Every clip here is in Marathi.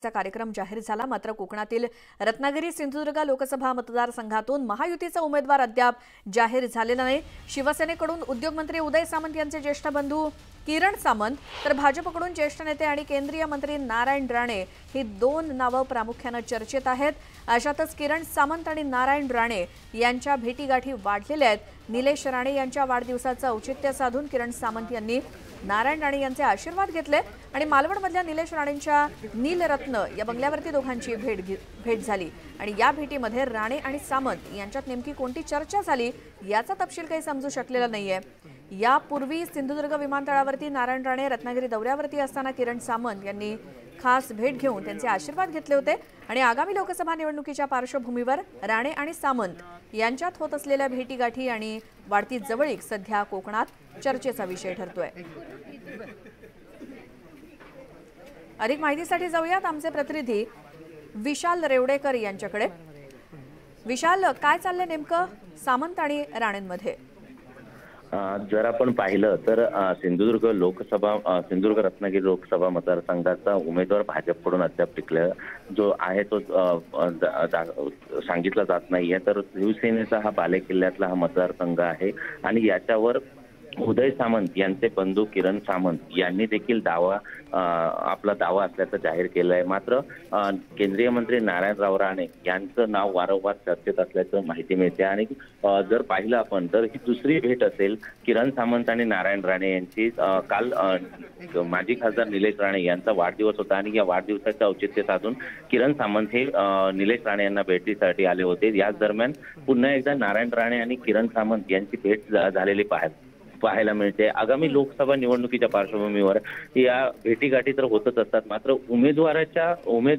चा कार्यक्रम जाहीर झाला। मात्र कोकणातील रत्नागिरी सिंधुदुर्ग लोकसभा मतदारसंघातून महायुतीचा उमेदवार अद्याप जाहीर झालेला नाही। शिवसेनेकडून उद्योगमंत्री उदय सामंत यांचे ज्येष्ठ बंधू किरण सामंत तर भाजपकडून ज्येष्ठ नेते आणि केंद्रीय मंत्री नारायण राणे ही दोन नावे प्रामुख्याने चर्चेत आहेत। अशातच किरण सामंत आणि नारायण राणे यांच्या भेटीगाठी वाढलेल्या आहेत। निलेश राणे यांच्या वाढदिवसाचं औचित्य साधून किरण सामंत यांनी नारायण राणे यांचे आशीर्वाद घेतले आणि मालवणमधल्या निलेश राणेंच्या नीलरत्न या बंगल्यावरती दोघांची भेट झाली आणि या भेटीमध्ये राणे आणि सामंत यांच्यात नेमकी कोणती चर्चा झाली याचा तपशील काही समजू शकलेला नाहीये। यापूर्वी सिंधुदुर्ग विमानतळावरती नारायण राणे रत्नागिरी दौऱ्यावरती असताना किरण सामंत यांनी खास भेट घेऊन त्यांचे आशीर्वाद घेतले होते आणि आगामी लोकसभा निवडणुकीच्या पार्श्वभूमीवर राणे आणि सामंत यांच्यात होत असलेल्या भेटीगाठी आणि वाढती जवळीक सध्या कोकणात चर्चेचा विषय ठरतोय। अधिक माहितीसाठी जाऊयात आमचे प्रतिनिधी विशाल रेवडेकर यांच्याकडे। विशाल, काय चाललंय नेमकं सामंत आणि राणेंमध्ये? जर आपण पाहिलं तर सिंधुदुर्ग रत्नागिरी लोकसभा मतदारसंघाचा उमेदवार भाजपकडून अद्याप टिकला जो आहे तो सांगितला जात नाहीये। तर शिवसेनेचा हा बालेकिल्ल्यातला हा मतदारसंघ आहे आणि याच्यावर उदय सामंत यांचे बंधू किरण सामंत यांनी देखील आपला दावा असल्याचं जाहीर केलं आहे। मात्र केंद्रीय मंत्री नारायणराव राणे यांचं नाव वारंवार चर्चेत असल्याचं माहिती मिळते आणि जर पाहिलं आपण तर ही दुसरी भेट असेल किरण सामंत आणि नारायण राणे यांची। काल माजी खासदार निलेश राणे यांचा वाढदिवस होता आणि या वाढदिवसाचं औचित्य साधून किरण सामंत हे निलेश राणे यांना भेटीसाठी आले होते। याच दरम्यान पुन्हा एकदा नारायण राणे आणि किरण सामंत यांची भेट झालेली पाहायला मिळते। आगामी लोकसभा निवडणुकीच्या पार्श्वभूमीवर या भेटीगाठी तर होतच असतात। मात्र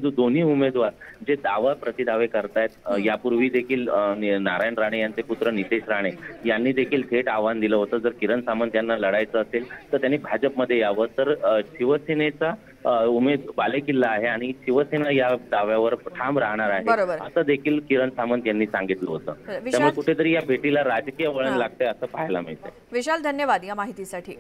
दोन्ही उमेदवार जे दावा प्रतिदावे करतायत, यापूर्वी देखील नारायण राणे यांचे पुत्र नितेश राणे यांनी देखील थेट आव्हान दिलं होतं जर किरण सामंत यांना लढायचं असेल तर त्यांनी भाजपमध्ये यावं। तर शिवसेनेचा बालेकिल्ला आहे आणि शिवसेना या दाव्यावर ठाम राहणार आहे असं देखील किरण सामंत यांनी सांगितलं होतं। त्यामुळे कुठेतरी या भेटीला राजकीय वळण लागते असं पाहायला मिळतंय। विशाल, धन्यवाद या माहितीसाठी।